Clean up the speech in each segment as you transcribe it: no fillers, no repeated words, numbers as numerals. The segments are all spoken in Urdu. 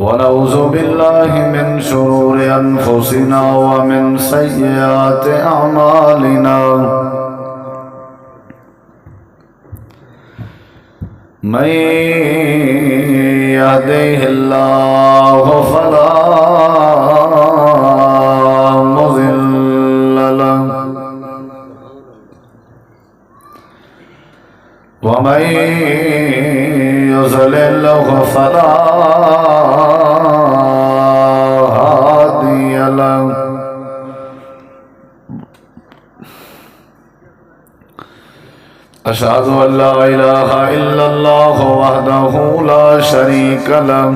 ونعوذ بالله من شرور أنفسنا ومن سيئات أعمالنا من يهده الله فلا مضل له ومن يضلل فلا هادي له أشهد أن لا إله إلا الله وحده لا شريك له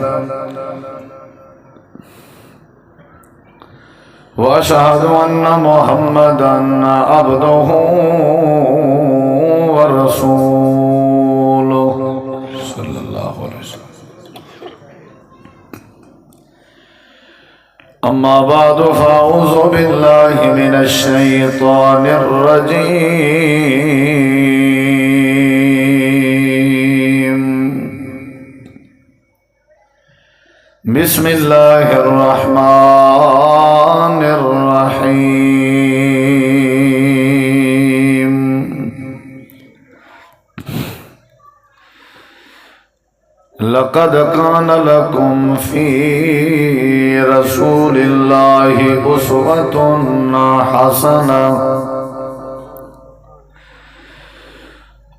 وأشهد أن محمدا عبده ورسوله صلى الله عليه وسلم. أما بعد فأعوذ بالله من الشيطان الرجيم. بسم الله الرحمن الرحيم. لقد كان لكم في رسول الله أسوة حسنة.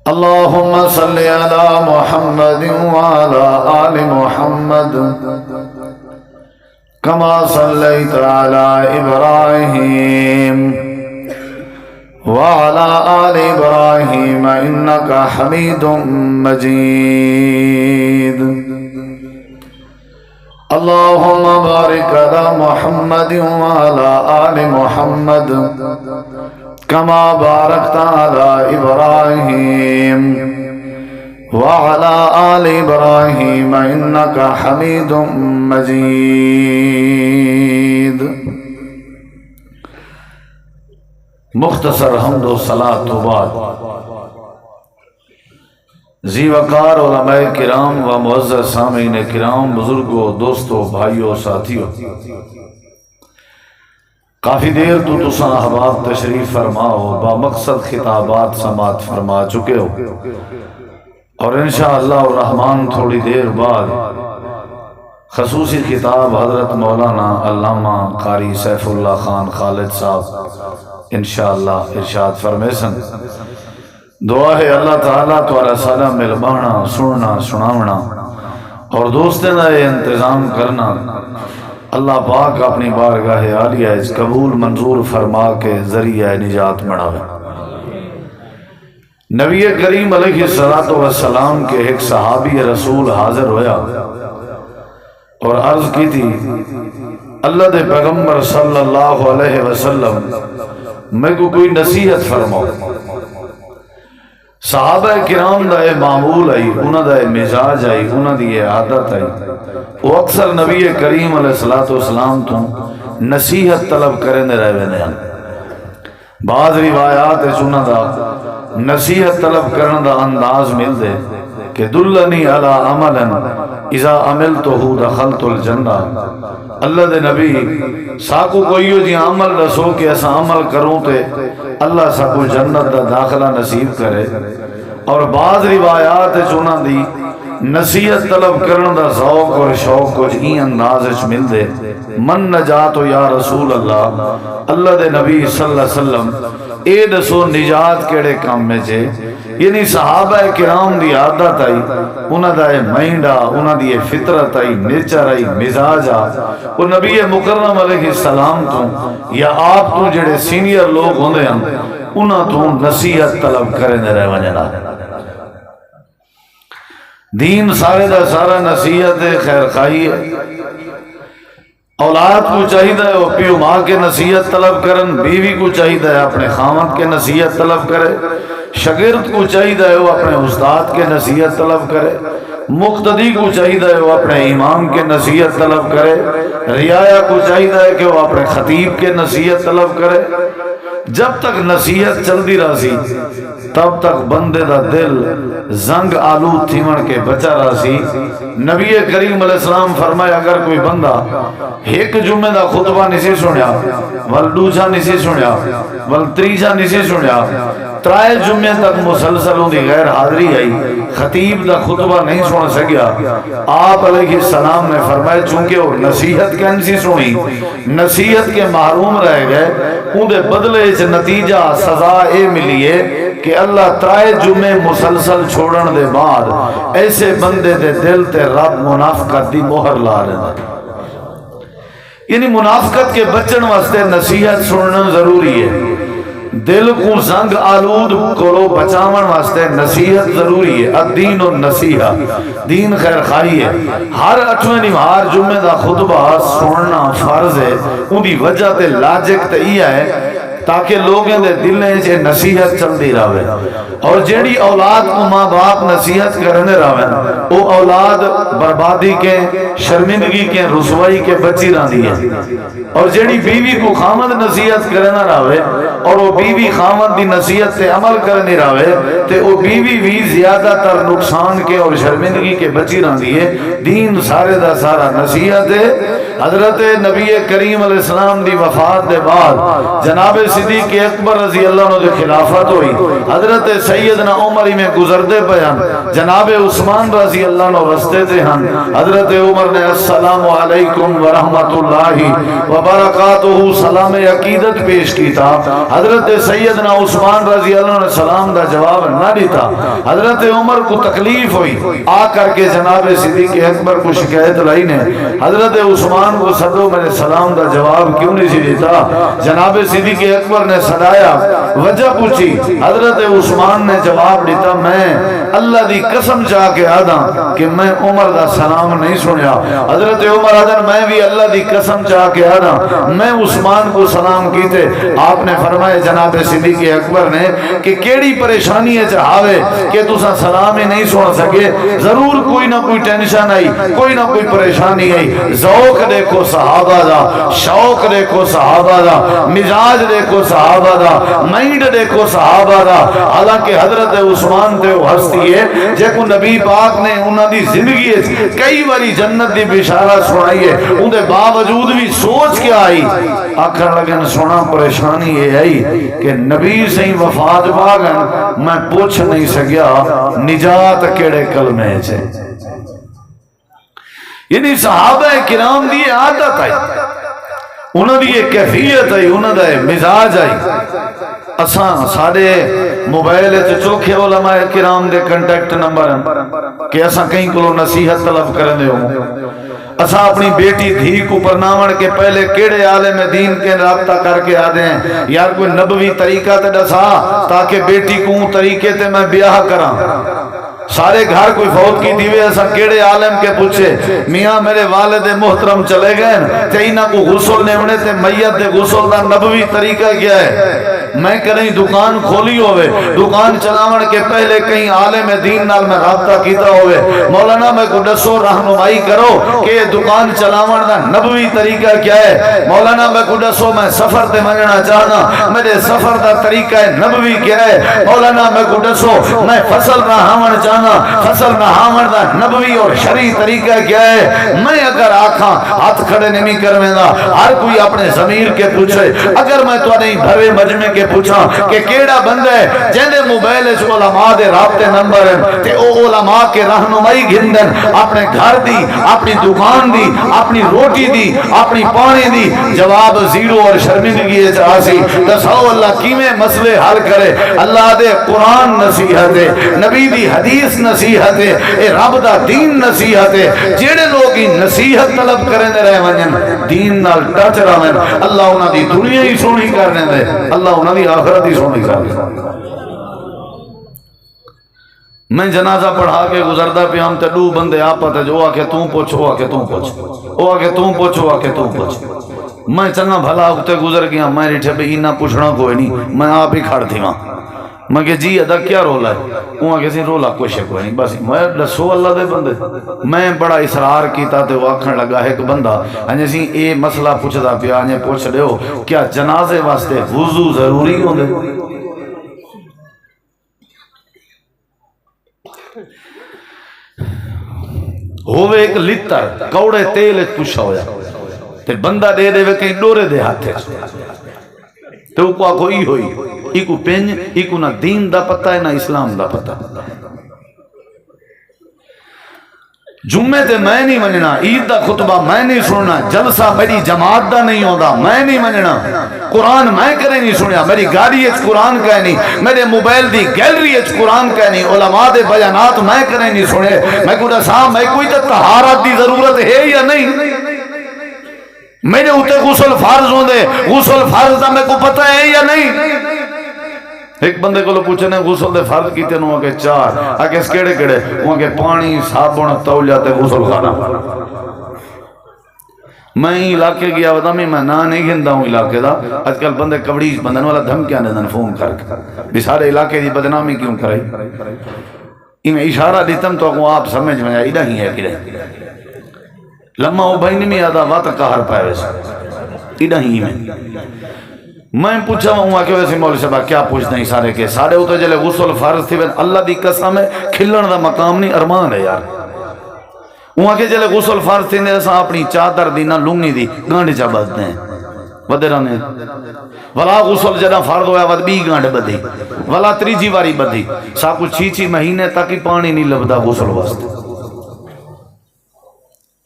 اللهم صل على محمد وعلى آل محمد كما صليت على إبراهيم وعلى آل إبراهيم إنك حميد مجيد. اللهم بارك على محمد وعلى آل محمد كما باركت على إبراهيم وعلى آل إبراهيم إنك حميد مجيد. مختصر حمد و صلاۃ تو بعد ذی وقار علماء کرام و معزز سامعین کرام، بزرگوں، دوستوں، بھائیوں، ساتھیوں، کافی دیر تو تساں احباب تشریف فرماؤ، با مقصد خطابات سماعت فرما چکے ہو، اور انشاءاللہ الرحمن تھوڑی دیر بعد خصوصی خطاب حضرت مولانا علامہ قاری سیف اللہ خان خالد صاحب انشاءاللہ ارشاد فرمیسن. دعا ہے اللہ تعالیٰ تو علیہ السلام ملبانا، سننا، سناونا اور دوستیں دا یہ انتظام کرنا اللہ پاک اپنی بارگاہ عالیہ اس قبول منظور فرما کے ذریعہ نجات بناوے. نبی کریم علیہ السلام کے ایک صحابی رسول حاضر ہویا اور عرض کی تھی، اللہ دے پیغمبر صلی اللہ علیہ وسلم میں کو کوئی نصیحت فرماؤ. صحابہ کرام دا اے معمول آئی، انہاں دا اے مزاج آئی، انہاں دی اے عادت آئی، وہ اکثر نبی کریم علیہ السلام تو نصیحت طلب کرنے رہے ہیں. بعض روایات انہاں دا نصیحت طلب کرنے دا انداز مل دے کہ دلنی علی عملا اذا عملتہو دخلت الجنہ. اللہ دے نبی ساکو کوئیو جی عمل رسو کہ ایسا عمل کروں تے اللہ ساکو جنت دا داخلہ نصیب کرے. اور بعض روایات چونہ دی نصیحت طلب کرن دا ذوق اور شوق کچھ این انداز مل دے، من نجات یا رسول اللہ، اللہ دے نبی صلی اللہ علیہ وسلم اے دسو نجات کیڑے کام میں جے. یعنی صحابہ کرام دی عادت آئی، انہاں دا مائنڈا، انہاں دی فطرت آئی، نیچر آئی، مزاج آ، وہ نبی مکرم علیہ السلام تو یا آپ تو جڑے سینئر لوگ ہوندے ہیں انہاں تو نصیحت طلب کرنے رہ وجنا. دین سارے دا سارا نصیحت خیر خواہی ہے. اولاد کو چاہیدہ ہے وہ پیو ماں کے نصیحت طلب کرن، بیوی کو چاہیدہ ہے اپنے خامد کے نصیحت طلب کرے، شاگرد کو چاہیدہ ہے وہ اپنے استاد کے نصیحت طلب کرے، مقتدی کو چاہیدہ ہے وہ اپنے امام کے نصیحت طلب کرے، رعایا کو چاہیدہ ہے کہ وہ اپنے خطیب کے نصیحت طلب کرے. جب تک نصیحت چلتی رہی تب تک بندے دا دل زنگ آلود تھیون کے بچا رہا سی. نبی کریم علیہ السلام فرمایا اگر کوئی بندہ ایک جمعے دا خطبہ نہیں سنیا ول دوجا نہیں سنیا ول تیجا نہیں سنیا ترائے جمعے تک مسلسل ان کی غیر حاضری آئی خطیب دا خطبہ نہیں سن سکیا آپ علیہ السلام نے فرمایا چونکہ وہ نصیحت کینسی سنی نصیحت کے محروم رہ گئے ان دے بدلے چ نتیجہ سزا اے ملی ہے کہ اللہ ترائے جمعے مسلسل چھوڑن دے بعد ایسے بندے دے دل تے رب منافقت دی مہر لا رہا ہے. یعنی منافقت کے بچن واسطے نصیحت سننا ضروری ہے. دل کو زنگ آلود کرو بچاون واسطے نصیحت ضروری ہے. الدین و نصیحہ دین خیر خواہی ہے. ہر 8ویں نمہار جمعے دا خطبہ سننا فرض ہے. ان دی وجہ تے لاجک تے یہ ہے تاکہ لوگوں دے دلیں سے نصیحت چلتی رہے اور جیڑی اولاد کو ماں باپ نصیحت کرنے رہے وہ اولاد بربادی کے شرمندگی کے رسوائی کے بچی رہی ہے. اور جیڑی بیوی کو خامد نصیحت کرنے رہے اور وہ بیوی خامد دی نصیحت سے عمل کرنے رہے تے وہ بیوی بھی زیادہ تر نقصان کے اور شرمندگی کے بچی رہی ہے. دین سارے دا سارا نصیحت ہے. حضرت نبی کریم علیہ السلام دی وفات دے بعد جناب صدیق اکبر رضی اللہ عنہ دے خلافت ہوئی. حضرت سیدنا عمر میں گزردے پیان جناب عثمان رضی اللہ عنہ رستے تھے ہن. حضرت عمر نے السلام علیکم ورحمت اللہ وبرکاتہ سلام عقیدت پیش کی تھا. حضرت سیدنا عثمان رضی اللہ عنہ سلام دا جواب نہ دیتا. حضرت عمر کو تکلیف ہوئی آ کر کے جناب صدیق اکبر کو شکایت لائی نے حضرت عثمان کو صدو میں نے سلام دا جواب کیوں نہیں دیتا. جناب صدیق اکبر نے صدایا وجہ پوچھی. حضرت عثمان نے جواب دیتا میں اللہ دی قسم چاہ کے آدھا کہ میں عمر دا سلام نہیں سنیا. حضرت عمر آدھا میں بھی اللہ دی قسم چاہ کے آدھا میں عثمان کو سلام کیتے. آپ نے فرمایا جناب صدیق اکبر نے کہ کیڑی پریشانی ہے چاہاوے کہ تسا سلام ہی نہیں سن سکے. ضرور کوئی نہ کوئی ٹینشن آئی کوئی نہ کوئی پریشانی آئی. ذوق دیکھو صحابہ دا شوق دیکھو صحابہ دا مزاج دیکھو صحابہ دا مائنڈ دیکھو صحابہ دا. حالانکہ حضرت عثمان تے وہ ہستی ہے جے کو نبی پاک نے انہاں دی زندگی کئی باری جنت دی بشارت سنائی ہے. ان دے باوجود بھی سوچ کے آئی آخر لگن سونا پریشانی یہ آئی کہ نبی سے وفات باغن میں پوچھ نہیں سکیا نجات کیڑے کلمے سے. یعنی صحابہ کرام دی عادت آئی انہوں دی ایک کیفیت آئی انہوں دا مزاج آئی. اساں سارے موبائل چوکھے علماء کرام دے کنٹیکٹ نمبر ہیں کہ اساں کہیں کو نصیحت طلب کرنے ہوں. اساں اپنی بیٹی دھی کو پرنامن کے پہلے کیڑے عالم دین کے رابطہ کر کے آدھے ہیں یار کوئی نبوی طریقہ تے دسا تاکہ بیٹی کو طریقے تے میں بیاہ کراں. سارے گھر کوئی فوت کی دیوے ایسا کیڑے عالم کے پوچھے میاں میرے والد محترم چلے گئے تے انہاں کو غسل لیونے تے میت دے غسل دا نبوی طریقہ کیا ہے. میں کہیں دکان کھولی ہوئے دکان چلاون کے پہلے کہیں عالم دین نال میں رابطہ کیتا ہوئے مولانا میں کو دسو رہنمائی کرو کہ دکان چلاون دا نبوی طریقہ کیا ہے. مولانا میں کو دسو میں سفر تے منجنا چاہنا میرے سفر دا طریقہ نبوی کیا ہے. مولانا میں کو دسو میں فصل رہاون چاہنا فصل نہاون دا نبوی اور شرعی طریقہ کیا ہے. میں اگر آکھاں ہاتھ کھڑے نہیں کرویں گا. ہر کوئی اپنے ضمیر کے پوچھے. اگر میں تو نہیں بھرے مجمع کے پوچھا کہ کیڑا بندہ ہے جندے موبائل اس علماء دے رابطے نمبر ہیں تے او علماء کے رہنمائی گھندن اپنے گھر دی اپنی دکان دی اپنی روٹی دی اپنی پانی دی جواب زیرو اور شرمندگی ہے آسی. دسو اللہ کیویں مسئلے حل کرے. اللہ دے قرآن نصیحت ہے نبی دی حدیث نصیحت ہے اے رب دا دین نصیحت ہے. جیڑے لوگ ہی نصیحت طلب کرنے رہے ونجن دین نال ٹچ رہن اللہ انہاں دی دنیا ہی سونی کرنے دے اللہ انہاں دی آخرت ہی سونی کر دے. میں جنازہ پڑھا کے گزردہ پہ ہم تے دو بندے آپا تے جو آکے توں پوچھ او آکے توں پوچھ او آکے توں پوچھ او آکے توں پوچھ. میں چنگا بھلا اگتے گزر گیا میں ریٹھے پہ اینا پوچھنا کوئی نہیں میں آپ ہی کھڑ تھی وہاں. میں کہ جی ادا کیا رولا ہے وہاں کسی رولا کوئی شک نہیں بس میں دسو اللہ دے بندے. میں بڑا اصرار کیتا تے وہ آکھن لگا ایک بندہ انجھے سی اے مسئلہ پوچھدا پیا انجھے پوچھ دیو کیا جنازے واسطے وضو ضروری ہوندے. ہوئے ایک لتر کوڑے تیل پوچھا ہویا تے بندہ دے دے وے کہیں ڈورے دے ہاتھے تو کو آکو ای ہوئی ای کو پینج ای کو نہ دین دا پتہ ہے نہ اسلام دا پتہ. جمعے تے میں نہیں مننا، عید دا خطبہ میں نہیں سننا، جلسہ میری جماعت دا نہیں ہوتا میں نہیں مننا، قرآن میں کرے نہیں سنیا، میری گاڑی اچ قرآن کہہ نہیں، میرے موبائل دی گیلری اچ قرآن کہہ نہیں، علماء دے بیانات میں کرے نہیں سنے. میں کو دساں میں کوئی تے طہارت دی ضرورت ہے یا نہیں؟ میرے اوتے غسل فرض ہوندے، غسل فرض دا میں کو پتہ ہے یا نہیں؟ ایک بندے کو پوچھنے غسل دے فرض کیتے نو کہ 4 آگے کیڑے کیڑے وہاں کے پانی صابن تولیہ تے غسل خانہ. میں علاقے گیا ودا میں نہ نہیں گھندا ہوں علاقے دا. آج کل بندے کبڑیج بندن والا دھمکیاں دے فون کر بھی سارے علاقے دی بدنامی کیوں کرائی. میں اشارہ دیتم تو کو آپ سمجھ میں آیا ایڈا ہی ہے کہ لما وہ بھائی نہیں آدھا وات کہر پائے ویسے ایڈا ہی میں پوچھا ہوں کہ ویسے مولوی صاحب کیا پوچھتے ہیں سارے کے سارے ہوتے جلے غسل فرض تھی اللہ دی قسم ہے کھلن دا مقام نہیں ارمان ہے یار. وہاں کے جلے غسل فرض تھی ایسا اپنی چادر دی نہ لنگی دی گانڈ چا بزتے ہیں ودے رہنے ولا غسل جدہ فرض ہویا ود بی گانڈ بدھی ولا تریجی واری بدھی سا کچھ 6 مہینے تک ہی پانی نہیں لبدا غسل واسطے.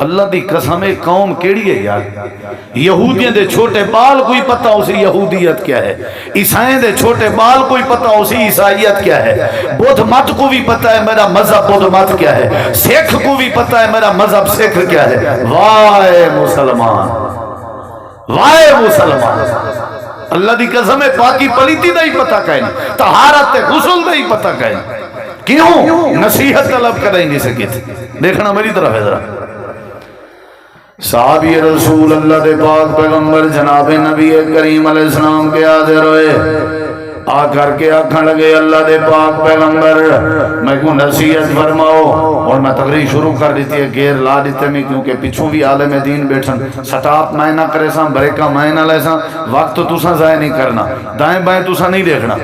اللہ دی قسم قوم کیڑی ہے یار. یہودیاں دے چھوٹے بال کوئی پتہ اسی یہودیت کیا ہے، عیسائیں دے چھوٹے بال کوئی پتہ اسی عیسائیت کیا ہے، بدھ مت کو بھی پتہ ہے میرا مذہب بدھ مت کیا ہے، سکھ کو بھی پتہ ہے میرا مذہب سکھ کیا ہے. وائے مسلمان وائے مسلمان. اللہ دی قسم پاکی پلیتی دا ہی پتہ کہیں طہارت غسل دا ہی پتہ کہیں. کیوں نصیحت طلب کریں نہیں سکے تھے. دیکھنا میری طرف ہے ذرا. صحابی رسول اللہ دے پاک پیغمبر جناب نبی کریم علیہ السلام کے حاضر ہوئے آ کر کے آکھن لگے اللہ دے پاک پیغمبر میں کو نصیحت فرماؤ. اور میں تقریر شروع کر دیتی ہے گیر لا دیتے میں کیونکہ پچھوں بھی عالم دین بیٹھن سٹاپ میں نہ کرے ساں بریکہ میں نہ لے ساں وقت تو ساں ضائع نہیں کرنا دائیں بائیں تو ساں نہیں دیکھنا.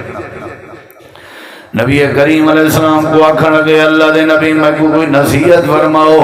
نبی کریم علیہ السلام کو آکھن لگے اللہ دے نبی میں کو کوئی نصیحت فرماؤ.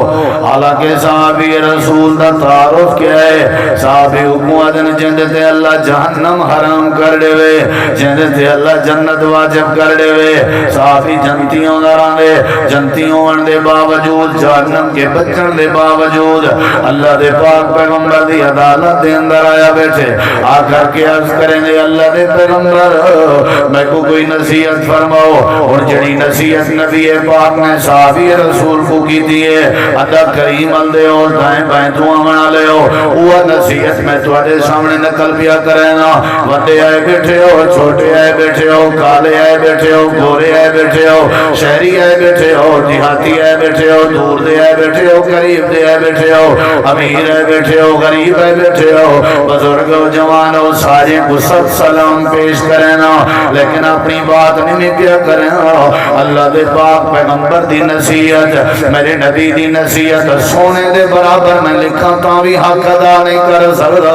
حالانکہ صحابی رسول دا تعارف کیا ہے؟ صحابی حکومت جندے تے اللہ جہنم حرام کر دے وے جندے تے اللہ جنت واجب کر دے وے. صحابی جنتیوں داران دے جنتیوں ان دے باوجود جہنم کے بچن دے باوجود اللہ دے پاک پیغمبر دی عدالت دے اندر آیا بیٹھے آ کر کے عرض کریں دے اللہ دے پیغمبر میں کو کوئی نصیحت فرماؤ. اور جڑی نصیحت نبی پاک نے صحابی رسول کو کی دیئے ادا کریم الدے اور دائیں بائیں دعا منا لے ہو وہ نصیحت میں تواڈے سامنے نقل پیا کرے نا. وڈے آئے بیٹھے ہو چھوٹے آئے بیٹھے ہو کالے آئے بیٹھے ہو گورے آئے بیٹھے ہو شہری آئے بیٹھے ہو دیہاتی آئے بیٹھے ہو دور دے آئے بیٹھے ہو قریب دے آئے بیٹھے ہو امیر آئے بیٹھے ہو غریب آئے بیٹھے ہو بزرگ و جوان ہو سارے کو سب سلام پیش کرے نا. لیکن اپنی بات نہیں پیا کریں اللہ دے پاک پیغمبر دی نصیحت میرے نبی دی نصیحت سونے دے برابر میں لکھا تا بھی حق ادا نہیں کر سکتا.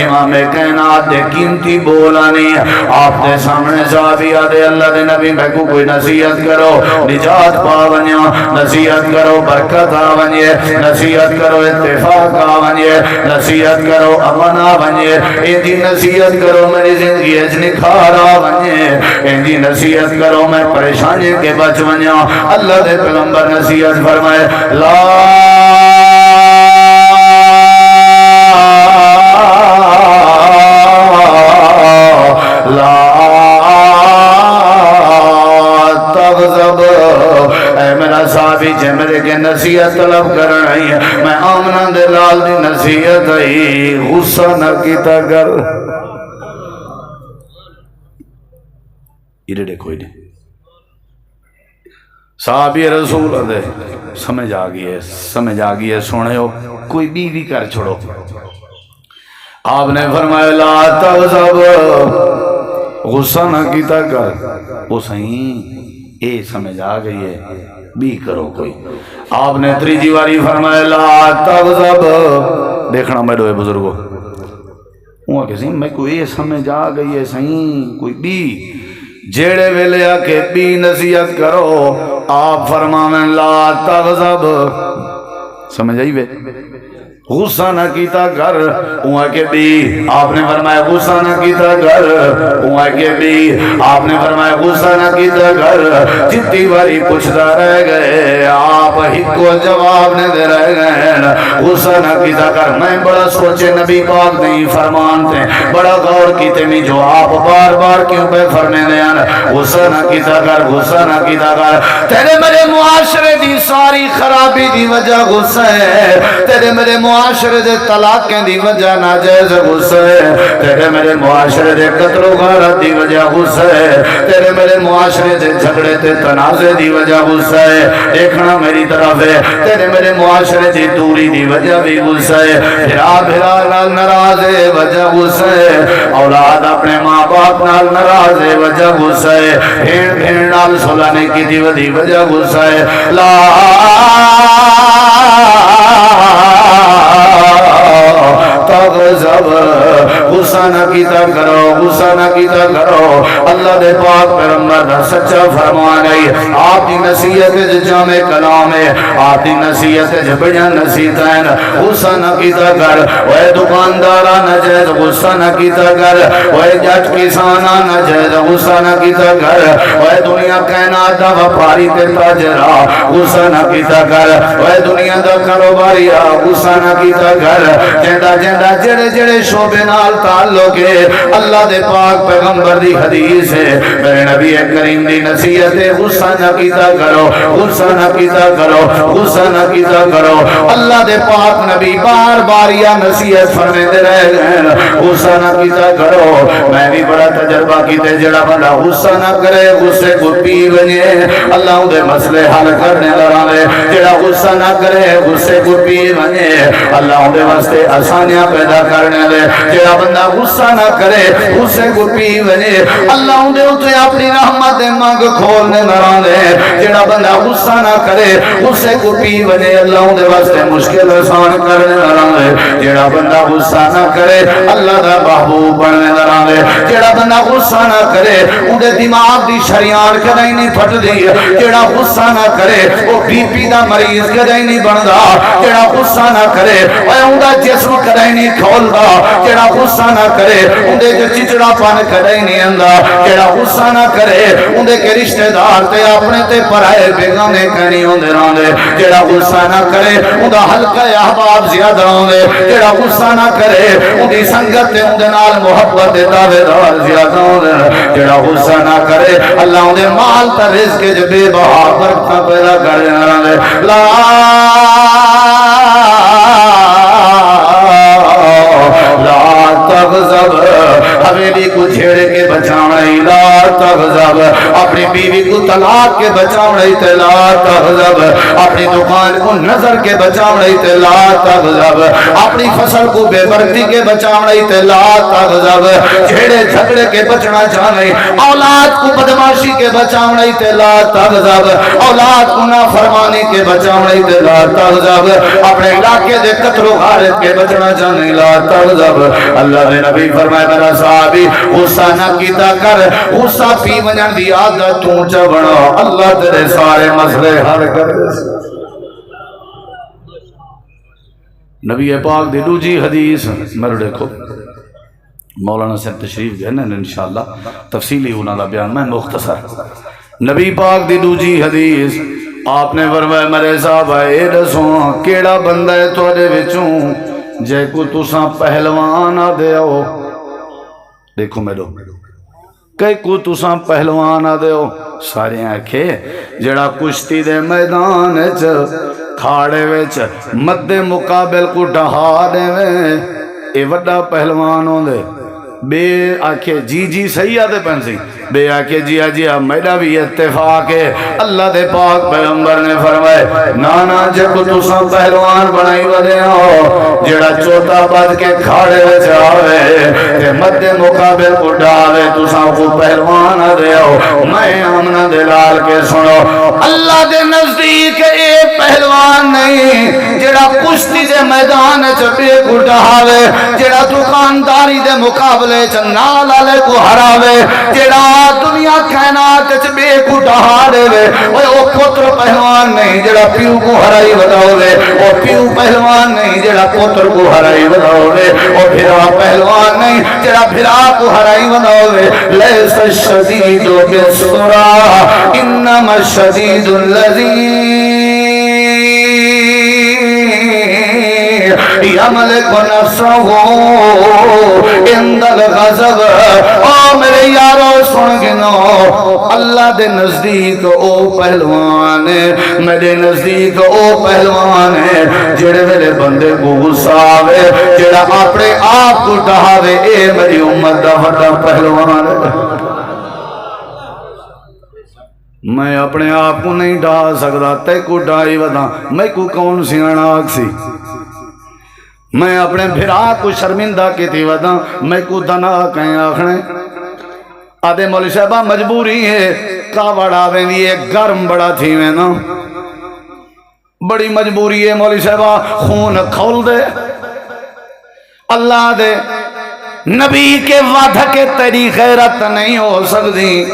امام کائنات دے قیمتی بولانی آپ دے سامنے صحابی آدھے اللہ دے نبی میں کو کوئی نصیحت کرو نجات پا ونیا نصیحت کرو برکت آ ونیے نصیحت کرو اتفاق آ ونیے نصیحت کرو امن آ ونیے ایدی نصیحت کرو میری زندگی اچ نکھار آ ونیے ایدی نصیحت کرو میں پریشانی کے بچ ونیا. اللہ دے پیغمبر نصیحت فرمائے لا تغضب. اے میرا صحابی جے میرے کے نصیحت طلب کر رہی ہے میں آمنہ دے لال دی نصیحت ہی غصہ نہ کیتا کر. یہ دیکھو یہ صحابی رسول دے سمجھ آ گئی ہے سونے ہو کوئی بھی کر چھوڑو. آپ نے فرمایا لا تغضب غصہ نہ کیتا کر. وہ صحیح اے سمجھ آ گئی ہے بھی کرو کوئی. آپ نے تریجی واری فرمایا لا تغضب. دیکھنا میں دوئے بزرگو وہاں کسی میں کوئی اے سمجھ آ گئی ہے صحیح کوئی بھی جیڑے ویلے آ کے بھی نصیحت کرو آپ فرماویں لا تغضب، سمجھ آئی بے، غصہ نہ کیتا کر اوہ کے بھی، آپ نے فرمایا غصہ نہ کیتا کر اوہ کے بھی، آپ نے فرمایا غصہ نہ کیتا کر، جتنی باری پوچھتا رہ گئے آپ ہی کو جواب نے دے رہ گئے، غصہ نہ کیتا کر۔ میں بڑا سوچے نبی پاک نہیں فرمان تھے، بڑا غور کیتے نہیں جو آپ بار بار کیوں پہ فرمے دے غصہ نہ کیتا کر، غصہ نہ کیتا کر، تیرے میرے معاشرے دی ساری خرابی دی وجہ غصہ ہے، تیرے میرے معاشرے دے طلاقیں دی وجہ ناجائز غصہ ہے، تیرے میرے معاشرے دے قتل و غارت دی وجہ غصہ ہے، تیرے میرے معاشرے دے جھگڑے تے تنازع دی وجہ غصہ ہے، دیکھنا میری طرف ہے، تیرے میرے معاشرے دی دوری دی وجہ بھی غصہ ہے، بھرا بھرا نال ناراض ہے وجہ غصہ ہے، اولاد اپنے ماں باپ نال ناراض ہے وجہ غصہ ہے، بھیڑ بھیڑ نال سلانے کی دی وجہ غصہ ہے، لا تغضب، غصہ نہ کیتا کرو، غصہ نہ کیتا کرو۔ اللہ دے پاک پیغمبر دا سچا فرمان ہے، آپ دی نصیحت جامع کلام ہے، آپ دی نصیحت بڑا نصیحتیں، غصہ نہ کیتا کر، وہ دکاندارا ناجائز غصہ نہ کیتا کر، وہ جٹ کسانا ناجائز غصہ نہ کیتا کر، وہ دنیا کائنات دا وپاری تے تاجرا غصہ نہ کیتا کر، وہ دنیا دا کاروباری غصہ نہ کیتا کر، جندا جندا جڑے جڑے شعبے نال تعلق ہے، اللہ دے پاک پیغمبر دی حدیث ہے، میرے نبی کریم دی نصیحت ہے، غصہ نہ کیتا کرو، غصہ نہ کیتا کرو، غصہ نہ کیتا کرو۔ اللہ دے پاک نبی بار بار یا نصیحت فرماتے رہ گئے، غصہ نہ کیتا کرو۔ میں بھی بڑا تجربہ کیتے، جڑا بندہ غصہ نہ کرے غصے کو پی ونجے اللہ دے مسئلے حل کرنے لگے، جڑا غصہ نہ کرے غصے کو پی ونجے اللہ دے واسطے آسانیاں پیدا کرنے لے، جڑا بندہ غصہ نہ کرے غصے کو پی ونجے اللہ دے اوتے اپنی رحمت دے منگ کھولنے لگے، جڑا بندہ غصہ نہ کرے غصے کو پی ونجے اللہ دے واسطے مشکل آسان کرنے لگے، جڑا بندہ غصہ نہ کرے اللہ دا محبوب بننے لگے، جڑا بندہ غصہ نہ کرے اودے دماغ دی شریان کدی نہیں پھٹدی، جڑا غصہ نہ کرے وہ بی پی دا مریض کدی نہیں بندا، جڑا غصہ نہ کرے اوندا جسم کدی نہیں کھولدا، جڑا غصہ نہ کرے اندے چچڑا پن کدی نہیں آندا، جڑا غصہ نہ کرے اندے کے رشتہ دار تے اپنے تے پرائے بیگانے کہیں ہوندے رہندے، جڑا غصہ نہ کرے اوندا حلقہ احباب زیادہ ہوندے، جڑا غصہ نہ کرے اندی سنگت تے اندے نال محبت دے دعوے دار زیادہ ہوندے، جڑا غصہ نہ کرے اللہ اندے مال تے رزق جو بے بہا برکت پیدا کر رہندے۔ لا تغضب، حویلی کو چھیڑ کے بچاوڑی، لا تغضب، اپنی بیوی کو طلاق کے بچاوڑی تے لا تغضب، اپنی دکان کو نظر کے بچاوڑی تے لا تغضب، اپنی فصل کو بے برکتی کے بچاوڑی تے لا تغضب، چھیڑے جھگڑے کے بچنا چاہے، اولاد کو بدماشی کے بچاوڑی تے لا تغضب، اولاد کو نافرمانی کے بچاوڑی تے لا تغضب، اپنے علاقے دے قتل و غارت کے بچنا چاہے لا تغضب۔ اللہ نے نبی فرمایا میرا صحابی غصہ نہ کیتا کر، غصہ پی ونجن دی عادت تو چ بنا، اللہ تیرے سارے مسئلے حل کر دے۔ نبی پاک دی دوجی حدیث میرے دیکھو مولانا صاحب تشریف دے نا انشاءاللہ تفصیلی انہاں دا بیان میں مختصر۔ نبی پاک دی دوجی حدیث آپ نے فرمایا میرے صاحب اے دسو کیڑا بندہ ہے تواڈے وچوں جے کو تساں پہلوان آ دیو، دیکھو میرو کئی کو تساں پہلوان آ دیو، سارے آکھے جڑا کشتی دے میدان وچ کھاڑے وچ مد مقابل کو ڈہا دے اے وڈا پہلوان ہوندے، بے آکھے جی جی صحیح آدھے پنسی، بے آکھے جی جی میرا بھی اتفاق ہے۔ اللہ دے پاک پیغمبر نے فرمائے نانا جب تساں پہلوان بنائی ودے ہو، جڑا چوتا بد کے کھاڑے وچ آوے تے مد مقابل کو ڈاوے تساں کو پہلوان دے ہو۔ میں آمنہ دلال کے سنو اللہ دے نزدیک اے پہلوان نہیں جڑا کشتی دے میدان چ بے کو ڈہاوے، جڑا دکانداری دے مقابلے چ نال والے کو ہراوے، جڑا دنیا کائنات چ بے کو ڈہا دے اوے او پتر پہلوان نہیں جڑا پیو کو ہرائی وداوے، او پیو پہلوان نہیں جڑا پتر کو ہرائی وداوے، او بھرا پہلوان نہیں جڑا بھرا کو ہرائی وداوے۔ لیس الشدید بالسرعہ انما الشدید الذی یملک نفسہ عند الغضب۔ او میرے یارو سن گنو، اللہ دے نزدیک او پہلوان ہے، میرے نزدیک او پہلوان ہے جڑے میرے بندے کو غصہ آوے، جڑا اپنے آپ کو ڈہاوے، اے میری امت دا بڑا پہلوان ہے۔ میں اپنے آپ کو نہیں ڈھا سکتا، تے کو ڈھائی ودا میں کو کون سیانا آکسی، میں اپنے بھرا کو شرمندہ کی تھی ودا میں کو دنا کہیں آخنے آدھے مولی صاحبہ مجبوری ہے کاوڑا ویندی ہے گرم بڑا تھی میں نا بڑی مجبوری ہے مولی صاحبہ خون کھول دے اللہ دے نبی کے وعدہ کے تیری غیرت نہیں ہو سکتی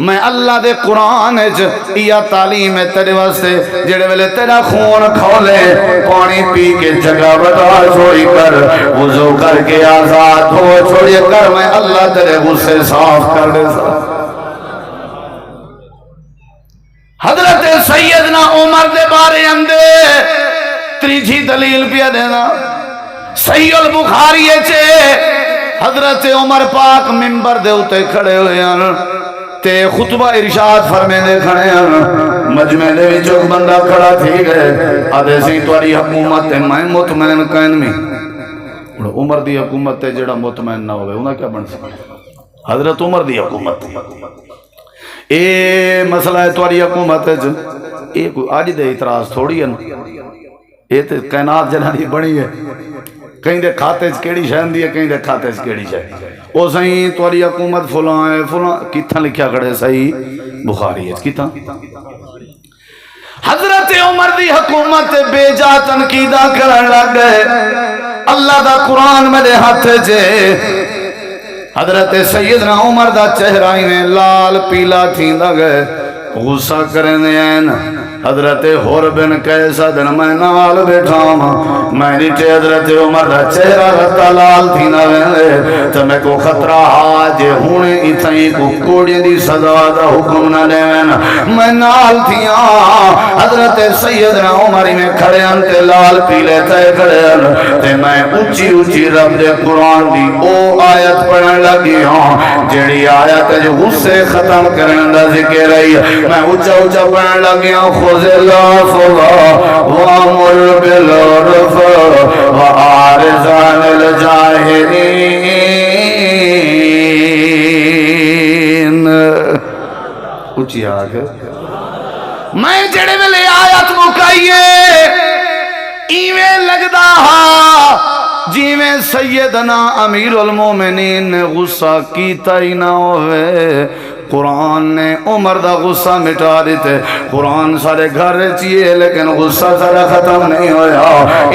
میں اللہ دے قرآن یا تعلیم ہے تیرے واسطے جڑے ویلے تیرا خون کھولے پانی پی کے جگہ بتا چھوڑی کر وضو کر کے آزاد ہو چھوڑی کر میں اللہ تیرے غصے صاف کر دے حضرت سیدنا عمر دے بارے اندے تریجھی دلیل پیا دینا صحیح البخاری چھے حضرت عمر پاک ممبر دے اتے کھڑے ہوئے ہیں تے خطبہ ارشاد فرمے دے کھڑے ہیں مجمع دے بھی چوک بندہ کھڑا تھی گئے آدھے سی تواری حکومت ہے میں مطمئن قائن میں عمر دی حکومت ہے جڑا مطمئن نہ ہوئے انہاں کیا بن سکتا حضرت عمر دی حکومت اے مسئلہ ہے تواری حکومت ہے اے کوئی آج دے اعتراض تھوڑی ہے اے تے کائنات جنہی بڑی ہے کہیں دے کھاتے کیڑی شہن دی ہے کہیں دے کھاتے کیڑی شہن او صحیح تواری حکومت فلان ہے فلان کتھا لکھیا کھڑے صحیح بخاری ہے کتھا حضرت عمر دی حکومت بے جا تنقیدہ کرن لگ گئے اللہ دا قرآن میرے ہاتھ جے حضرت سیدنا عمر دا چہرہ میں لال پیلا تھیندا گئے غصہ کرنے ہیں حضرت حور بن کیسا دن میں نال بیٹھا ہوں میں نیچے حضرت عمر دا چہرہ رتا لال تھی نہ ویندے تو میں کو خطرہ آجے ہونے اتھائی کو کوڑی دی سزا دا حکم نہ دین میں نال تھیا حضرت سیدنا عمر میں کھڑے انتے لال پیلے تے کھڑے تے میں اونچی اونچی رب دے قرآن دی او آیت پڑھن لگی ہوں جڑی آیت جو غصے ختم کرن دا ذکر رہی میں اونچا اونچا پڑھن لگی ہوں خذ العفو وامر بالعرف وأعرض عن الجاہلین اونچی آگے میں جڑے ویلے آیت مکائیے ایویں لگدا ہا جیویں سیدنا امیر المومنین نے غصہ کیتا ہی نہ ہوئے قرآن نے عمر دا غصہ مٹا دیتے قرآن سارے گھر چیئے لیکن غصہ سارا ختم نہیں ہویا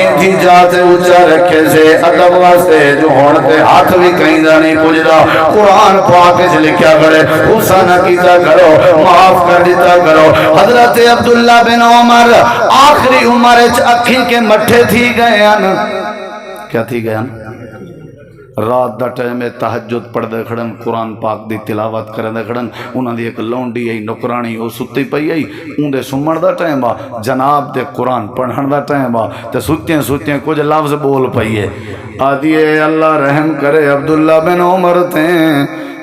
انجی جاتے اچھا رکھے سے ادب واسطے جو ہوڑتے ہاتھ بھی کہیں دا نہیں پوجھدا قرآن پاک سے لکھیا کرے غصہ نہ کیتا کرو معاف کر دیتا کرو حضرت عبداللہ بن عمر آخری عمر اکھی کے مٹھے تھی گئے ہیں کیا تھی گئے ہیں رات دا ٹائم تہجد پڑھ دے کھڑن قرآن پاک دی تلاوت کرن دے کھڑن انہاں دی ایک لونڈی ہے نوکرانی او ستی پئی ہے اون دے سمن دا ٹائم با جناب دے قرآن پڑھن دا ٹائم با تے سوتیاں کچھ لفظ بول پئی ہے آدھی اے اللہ رحم کرے عبداللہ بن عمر تے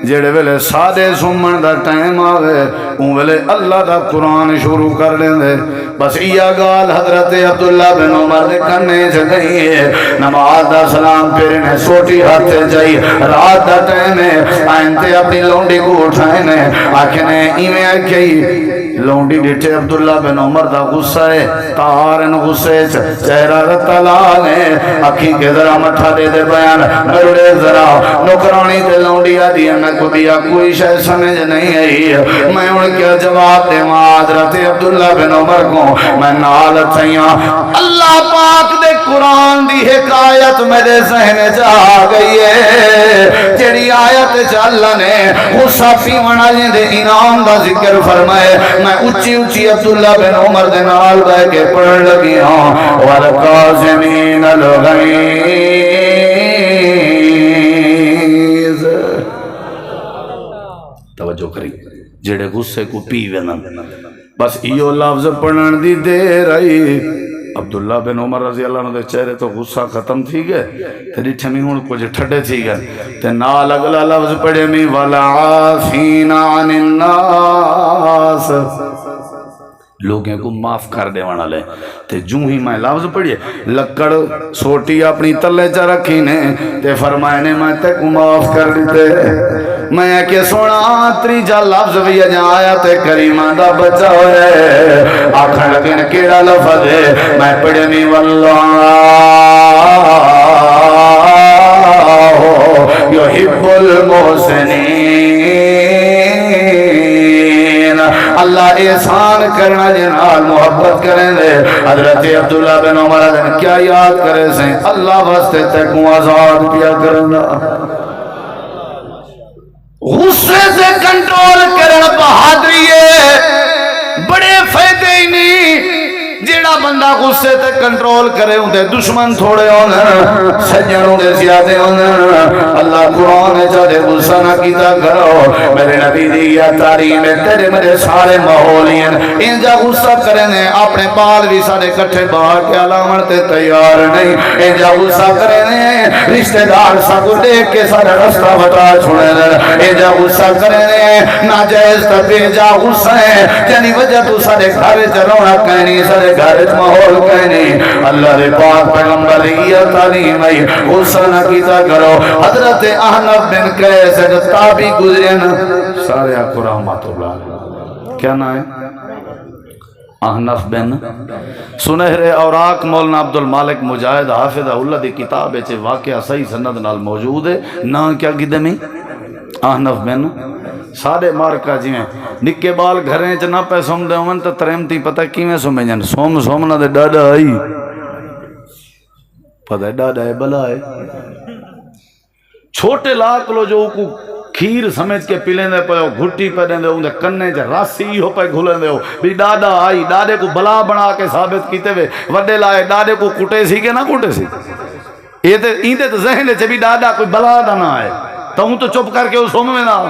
جڑے ویلے سادے سمن دا ٹائم آوے اون ویلے اللہ دا قرآن شروع کر لیں دے بس یہ گال حضرت عبداللہ بن عمر دے کرنے سے گئی ہے نماز دا سلام پھر انہیں سوٹی ہاتھ جائی رات دا ٹائم ہے آئنتے اپنی لونڈی کو اٹھائنے آکھنے ایمیں آکھئی لونڈی ڈٹھے عبداللہ بن عمر دا غصہ ہے تارن غصے چہرہ رتا لالے اکھی کے ذرا مٹھا دے دے بیان مرڑے ذرا نکرانی تے لونڈی آدیا میں کو دیا کوئی شے سمجھ نہیں آئی میں ان کے جواب دے حضرت عبداللہ بن عمر کو میں نال تھیاں اللہ پاک دے قرآن دی حکایت میرے ذہن جا گئی ہے جڑی آیت چاللہ نے غصہ پیونا جندے انعام دا ذکر فرمائے میں اچھی اچھی عبداللہ بن عمر دے نال بے کے پڑھ لگی ہوں وَالْقَاسِمِينَ الْغَيْظَ توجہ کری جڑے غصے کو پی وینا بس ایو لفظ پڑھن دی دیر آئی عبداللہ بن عمر رضی اللہ عنہ دے چہرے تو غصہ ختم تھی گئے تے ڈٹھے میں ہوں کچھ ٹھڈے تھی گئے تے نال اگلا لفظ پڑھے میں وَالْعَافِينَ عَنِ النَّاسِ لوگیں کو معاف کر دے وانا لے تے جو ہی میں لفظ پڑھئے لکڑ سوٹی اپنی تلے چا رکھی نے تے فرمائے نے میں تے کو معاف کر دیتے میں کہ سونا تریجا لفظ بھی اجا آیا تے کریمہ دا بچا ہوئے آکھا لگن کیڑا لفظ ہے میں پڑھے میں واللہ یحب المحسنین اللہ احسان کرنا جنال محبت کریں دے حضرت عبداللہ بن عمر کیا یاد کرے سے اللہ واسطے تک آزاد پیا کرنا غصے سے کنٹرول کرنا بہادری ہے بڑے فائدے ہی نہیں جیڑا بندہ غصے تے کنٹرول کرے ہوں دے دشمن تھوڑے ہونے سجنوں دے زیادے ہونے اللہ قرآن نے چاہتے غصہ نہ کیتا کرو میرے نبی دیا تعلیم ہے تیرے میرے سارے ماحولین ان جا غصہ کرنے اپنے بال بھی سارے کٹھے باہر کے علامت تے تیار نہیں ان جا غصہ کرنے رشتہ دار ساکو دیکھ کے سارا رستہ بتا چھوڑے ان جا غصہ کرنے ناجائز تبھی جا غصہ ہے جنی وجہ تو سارے گھر چرونا کہنی سارے گھر ماحول کہنے اللہ دے پاک پیغمبر یہ تعلیم ہے غصہ نہ کیتا کرو حضرت احنف بن قیس تابی گزرے نا سارے آپ رحمت اللہ کیا نا ہے احنف بن سنہر اوراق مولانا عبد المالک مجاہد حافظ اللہ دی کتاب ہے واقعہ صحیح سند نال موجود ہے نا کیا گدے میں احنف بن ساڑے مارکا جی میں نکے بال گھریں چ نہ پہ سوم دے ہون تو ترمتی پتہ کیویں سومے جن سوم سوم نہ دے ڈاڈا آئی پتہ ہے ڈاڈا ہے بلا ہے چھوٹے لاک لو جو کو کھیر سمجھ کے پی لیندے پے گھٹی پہ دیندے ہوں دے کنے چ راسی ہو پہ گھلندے ہو بھی ڈاڈا آئی ڈاڈے کو بلا بنا کے ثابت کیتے ہوئے وڈے لائے ڈاڈے کو کٹے سی کہ نہ کٹے سی یہ تے ایندے تو ذہن چ بھی ڈاڈا کوئی بلا دا نہ آئے تو ہوں تو چپ کر کے اس سوم میں نہ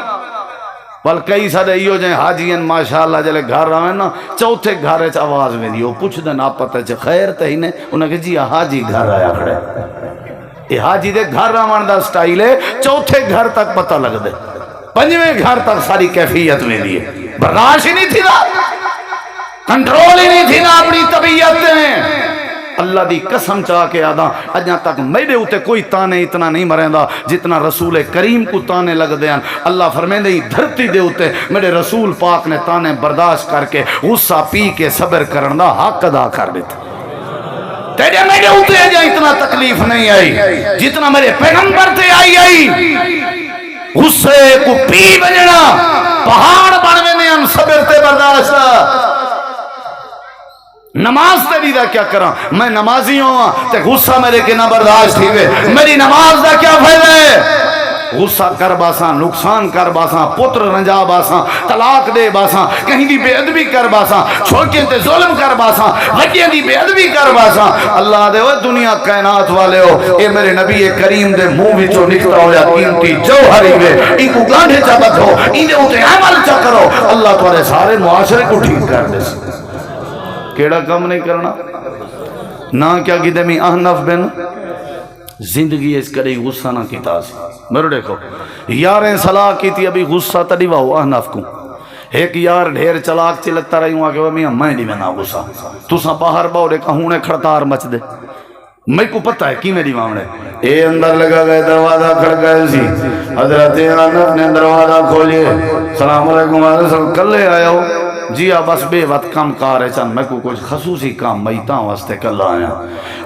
بل کئی سارے ایو جائیں حاجین ماشاءاللہ جلے گھر رہے نا چوتھے گھر چ آواز میں دیو پوچھ دن آپ پتہ چ خیر تے ہی نے انہاں کہ جی حاجی گھر آیا کھڑے یہ حاجی دے گھر رہن دا سٹائل ہے چوتھے گھر تک پتہ لگ دے پنجویں گھر تک ساری کیفیت میں دیے برداشت ہی نہیں تھی نا کنٹرول ہی نہیں تھی نا اپنی طبیعت میں اللہ دی قسم چاہ کے آدھا اجاں تک میرے ہوتے کوئی تانے اتنا نہیں مریندا جتنا رسول کریم کو تانے لگ دے اللہ فرمیندے ہی دھرتی دے ہوتے میرے رسول پاک نے تانے برداشت کر کے غصہ پی کے صبر کرن دا حق ادا کر دیتا تیرے میرے ہوتے اجاں اتنا تکلیف نہیں آئی جتنا میرے پیغمبر تے آئی غصے کو پی بجنا پہاڑ بنوے نے ہم صبر تے برداشت نماز تیری دا کیا کرا میں نمازی ہوں تے غصہ میرے کے نہ برداشت ہی وے میری نماز دا کیا فائدہ ہے غصہ کر باساں نقصان کر باساں پتر رنجا باساں طلاق دے باساں کہیں دی بے ادبی کر باساں چھوٹے تے ظلم کر باساں وجہ دی بے ادبی کر باساں اللہ دے وہ دنیا کائنات والے ہو اے میرے نبی کریم دے منہ وچوں نکلا ہویا قیمتی جوہری وے ان کو گانڈے چا بدھو ان دے اوتے عمل چا کرو اللہ تمہارے سارے معاشرے کو ٹھیک کر دے کیڑا کام نہیں کرنا نہ کیا کہتے میں احنف بن زندگی اس کڑی غصہ نہ کیتا سی میرے دیکھو یاریں صلاح کی تھی ابھی غصہ تڑی واؤ احنف کو ایک یار ڈھیر چلاک چلتا رہی ہوں آگے میں نہیں میں نہ غصہ تو سا باہر باؤ دے کہونے کھڑتار مچ دے میں کو پتہ ہے کی میری مامنے اے اندر لگا گئے دروازہ کھڑ گئے سی حضرت احنف نے دروازہ کھولیے سلام علیکم کلے آیا ہو جی بس بے وقت کم کار ہے چند میں کو کچھ خصوصی کام میتاں واسطے کل آیا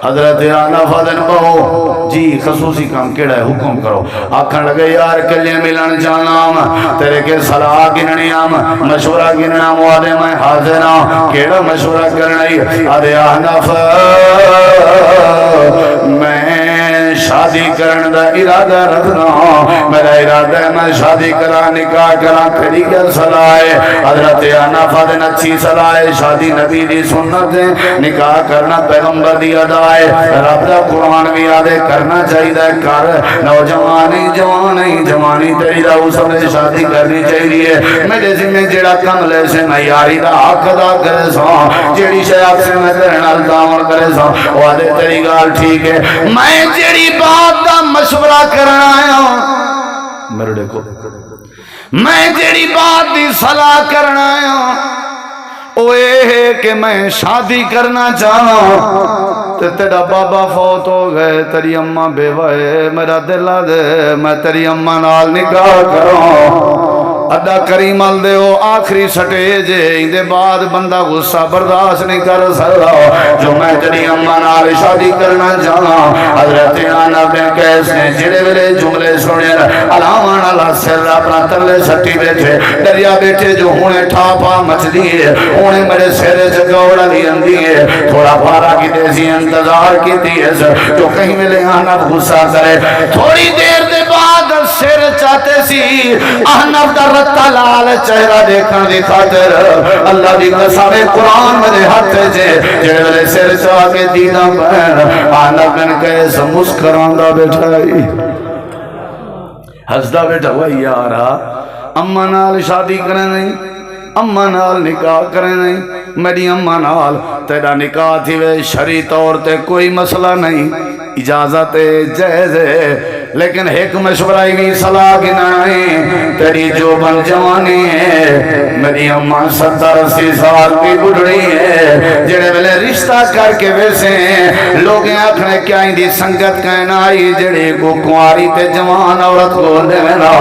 حضرت آنا فادن بہو جی خصوصی کام کیڑا ہے حکم کرو آکھن لگے یار کلے ملن جانا تیرے کے صلاح گننی آم مشورہ گننا موادے میں حاضر ہوں کیڑا مشورہ کرنی ارے آنا میں شادی کرن دا ارادہ رکھنا ہوں میرا ارادہ ہے میں شادی کرا نکاح کرا تیری کیا صلاح ہے حضرت آنا فادن اچھی صلاح ہے شادی نبی دی سنت ہے نکاح کرنا پیغمبر دی ادا ہے رب دا قرآن بھی آدھے کرنا چاہیے کر نوجوانی جوانی تیری دا اس نے شادی کرنی چاہیے میرے ذمہ جڑا کم لے سے میں یاری دا حق ادا کرے سو جڑی شاید سے میں تیرے نال تعاون کرے سو وہ آدھے تیری گال ٹھیک ہے میں جڑی بات دا مشورہ کرنا آیا ہوں میرے دیکھو میں جڑی بات دی صلاح کرنا آیا ہوں وہ ہے کہ میں شادی کرنا چاہوں تے تیرا بابا فوت ہو گئے تیری اماں بیوہ ہے میرا دل دے میں تیری اماں نال نکاح کروں ادا کریم دے ہو آخری سٹیج اندے بعد بندہ غصہ برداشت نہیں کر سکتا جو میں تیری اماں نال شادی کرنا چاہاں حضرت آنا بن قیس نے جڑے ویلے جملے سنے علاوان اللہ سر اپنا تلے سٹی بیٹھے دریا بیٹھے جو ہونے ٹھاپا مچ دیئے ہونے میرے سیرے سے گوڑا دی اندیے تھوڑا پارا کی دیسی انتظار کی دیئے جو کہیں ملے آنا غصہ کرے تھوڑی دیر دے بعد سر چاہتے سی احنف در رتا لال چہرہ دیکھن دی خاطر اللہ دی قسم قرآن میرے ہاتھ جے جڑے سر چاہ کے دینا پہن آنا بن قیس مسکران دا بیٹھائی ہسدا بیٹھا ہوئی یارا اماں نال شادی کریں نہیں اماں نال نکاح کریں نہیں میری اماں نال تیرا نکاح تھی وے شرعی طور تے کوئی مسئلہ نہیں اجازت جائز ہے لیکن ایک مشورہ بھی صلاح کی نہیں تیری جو بن جوانی ہے میری اماں 70-80 سال کی بڑھڑی ہے جڑے ویلے رشتہ کر کے ویسے ہیں لوگ آکھنے کیا اندی سنگت کہنا آئی جڑے کو کنواری تے جوان عورت کو دے ملا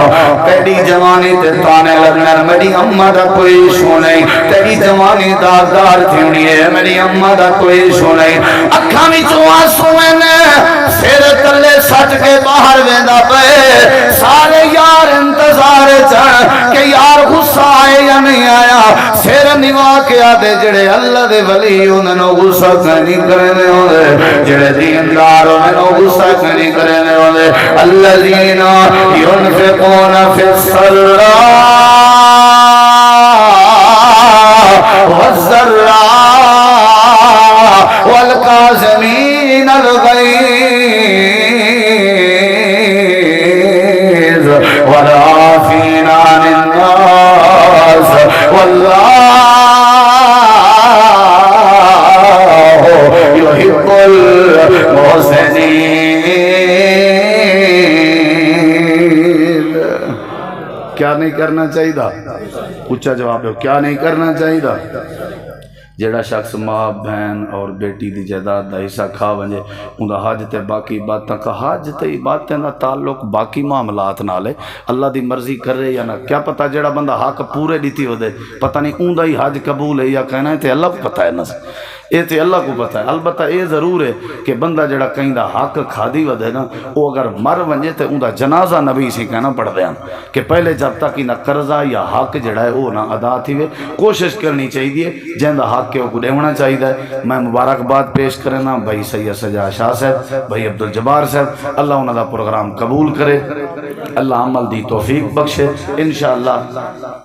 تیری جوانی تے تانے لگنا میری اماں دا کوئی ایشو نہیں تیری جوانی داردار تھیونی ہے میری اماں دا کوئی ایشو نہیں اکھاں وچوں آنسو میں سر تلے سٹ کے باہر ویندا پے سارے یار انتظار چڑھ کہ یار غصہ آئے یا نہیں آیا سر نوا کے آدھے جڑے اللہ دے ولی انہوں غصہ نہیں کرنے ہوندے جڑے دیندار انہوں غصہ نہیں کرنے ہوندے الذین ينفقون فی السراء والضراء والکاظمین الغیظ والعافین عن الناس واللہ يحب المحسنین کیا نہیں کرنا چاہیے اچھا جواب ہے کیا نہیں کرنا چاہیے جیڑا شخص ماں بہن اور بیٹی دی جائیداد دا حصہ کھا ونجے اوندا حج تے باقی باتاں کا حج تے باتیں دا تعلق باقی معاملات نال ہے اللہ دی مرضی کرے یا نہ کیا پتہ جیڑا بندہ حق پورے دیتی ہو دے پتہ نہیں اوندا ہی حج قبول ہے یا کہنا ہے تے اللہ کو پتہ ہے نا اے تے اللہ کو پتہ ہے البتہ اے ضرور ہے کہ بندہ جڑا کہیں دا حق کھادی ودے نا وہ اگر مر ونجے تے اوندا جنازہ نبی سے کہنا پڑھ دیاں کہ پہلے جب تک نہ قرضہ یا حق جڑا ہے وہ نہ ادا تھی وے کوشش کرنی چاہیے جہندا حق کے کو دیونا چاہیے میں مبارکباد پیش کرنا بھائی سید سجاد شاہ صاحب بھائی عبد الجبار صاحب اللہ انہاں دا پروگرام قبول کرے اللہ عمل دی توفیق بخشے انشاءاللہ